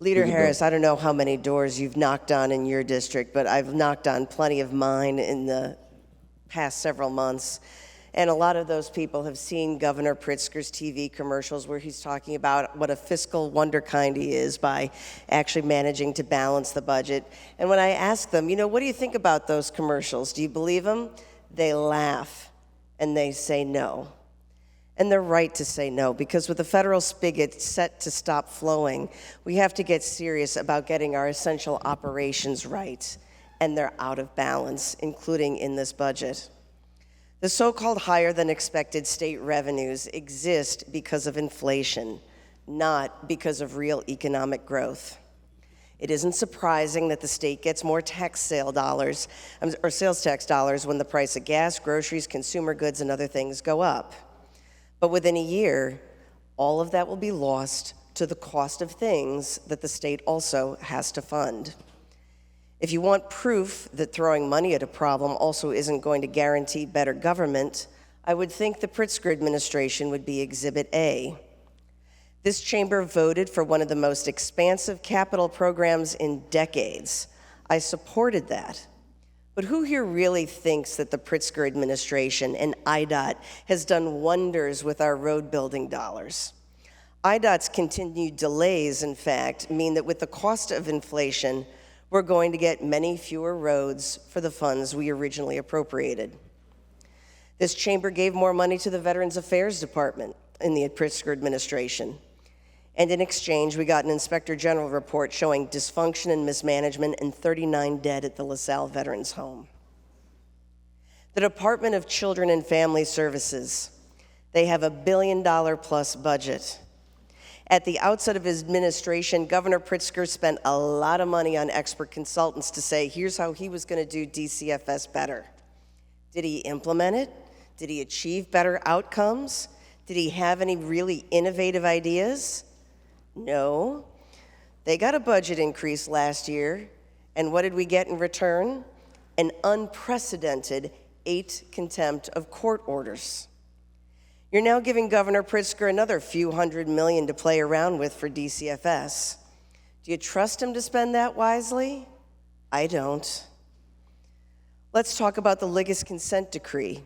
Leader Harris, I don't know how many doors you've knocked on in your district, but I've knocked on plenty of mine in the past several months. And a lot of those people have seen Governor Pritzker's TV commercials where he's talking about what a fiscal wonderkind he is by actually managing to balance the budget. And when I ask them, what do you think about those commercials? Do you believe them? They laugh and they say no. And they're right to say no, because with the federal spigot set to stop flowing, we have to get serious about getting our essential operations right, and they're out of balance, including in this budget. The so-called higher than expected state revenues exist because of inflation, not because of real economic growth. It isn't surprising that the state gets more sales tax dollars when the price of gas, groceries, consumer goods, and other things go up. But within a year, all of that will be lost to the cost of things that the state also has to fund. If you want proof that throwing money at a problem also isn't going to guarantee better government, I would think the Pritzker administration would be Exhibit A. This chamber voted for one of the most expansive capital programs in decades. I supported that. But who here really thinks that the Pritzker administration and IDOT has done wonders with our road building dollars? IDOT's continued delays, in fact, mean that with the cost of inflation, we're going to get many fewer roads for the funds we originally appropriated. This chamber gave more money to the Veterans Affairs Department in the Pritzker administration. And in exchange, we got an Inspector General report showing dysfunction and mismanagement and 39 dead at the LaSalle Veterans Home. The Department of Children and Family Services, they have a $1 billion plus budget. At the outset of his administration, Governor Pritzker spent a lot of money on expert consultants to say, here's how he was going to do DCFS better. Did he implement it? Did he achieve better outcomes? Did he have any really innovative ideas? No. They got a budget increase last year, and what did we get in return? An unprecedented 8 contempt of court orders. You're now giving Governor Pritzker another few $100 million to play around with for DCFS. Do you trust him to spend that wisely? I don't. Let's talk about the Liggett consent decree.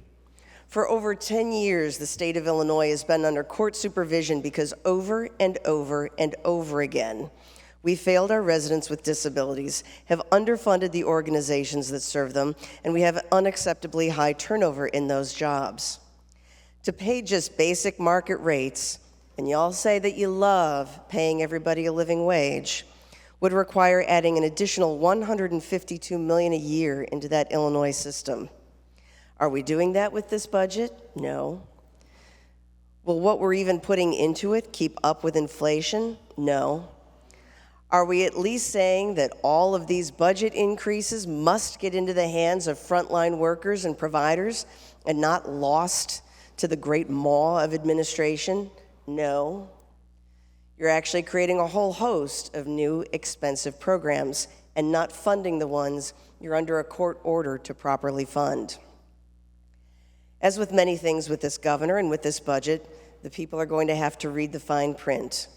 For over 10 years, the state of Illinois has been under court supervision because over and over and over again, we failed our residents with disabilities, have underfunded the organizations that serve them, and we have unacceptably high turnover in those jobs. To pay just basic market rates, and y'all say that you love paying everybody a living wage, would require adding an additional $152 million a year into that Illinois system. Are we doing that with this budget? No. Will what we're even putting into it keep up with inflation? No. Are we at least saying that all of these budget increases must get into the hands of frontline workers and providers and not lost to the great maw of administration? No. You're actually creating a whole host of new expensive programs and not funding the ones you're under a court order to properly fund. As with many things with this governor and with this budget, the people are going to have to read the fine print.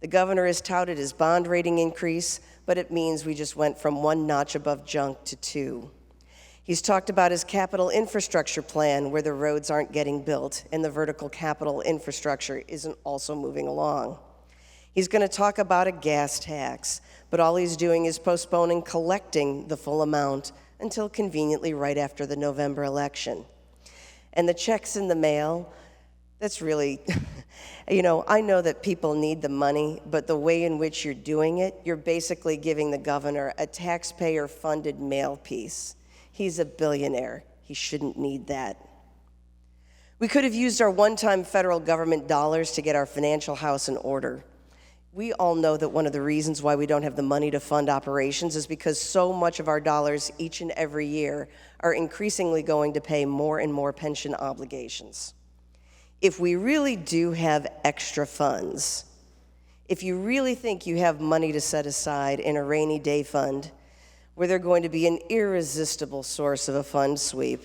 The governor has touted his bond rating increase, but it means we just went from 1 notch above junk to 2. He's talked about his capital infrastructure plan where the roads aren't getting built and the vertical capital infrastructure isn't also moving along. He's going to talk about a gas tax, but all he's doing is postponing collecting the full amount until conveniently right after the November election. And the checks in the mail, that's really, I know that people need the money, but the way in which you're doing it, you're basically giving the governor a taxpayer-funded mail piece. He's a billionaire. He shouldn't need that. We could have used our one-time federal government dollars to get our financial house in order. We all know that one of the reasons why we don't have the money to fund operations is because so much of our dollars each and every year are increasingly going to pay more and more pension obligations. If we really do have extra funds, if you really think you have money to set aside in a rainy day fund, where they're going to be an irresistible source of a fund sweep,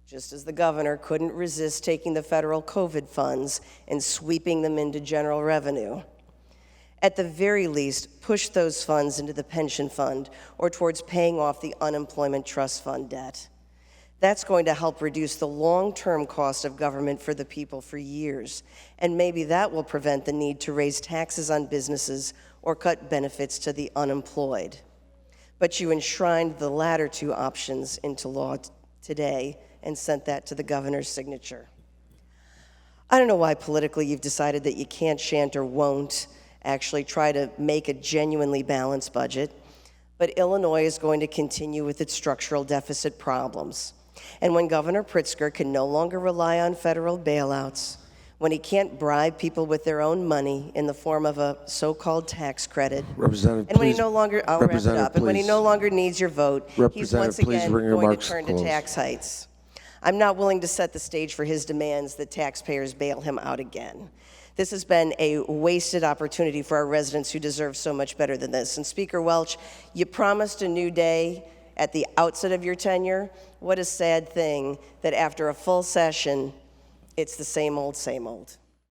just as the governor couldn't resist taking the federal COVID funds and sweeping them into general revenue. At the very least, push those funds into the pension fund or towards paying off the unemployment trust fund debt. That's going to help reduce the long-term cost of government for the people for years, and maybe that will prevent the need to raise taxes on businesses or cut benefits to the unemployed. But you enshrined the latter two options into law today and sent that to the governor's signature. I don't know why politically you've decided that you can't, shan't, or won't actually try to make a genuinely balanced budget, but Illinois is going to continue with its structural deficit problems. And when Governor Pritzker can no longer rely on federal bailouts, when he can't bribe people with their own money in the form of a so-called tax credit, Representative, and when he please. no longer, I'll wrap it Representative, up, and when he please. no longer needs your vote, he's Representative, once please again bring your going to remarks turn to to close. tax hikes. I'm not willing to set the stage for his demands that taxpayers bail him out again. This has been a wasted opportunity for our residents who deserve so much better than this. And Speaker Welch, you promised a new day at the outset of your tenure. What a sad thing that after a full session, it's the same old, same old.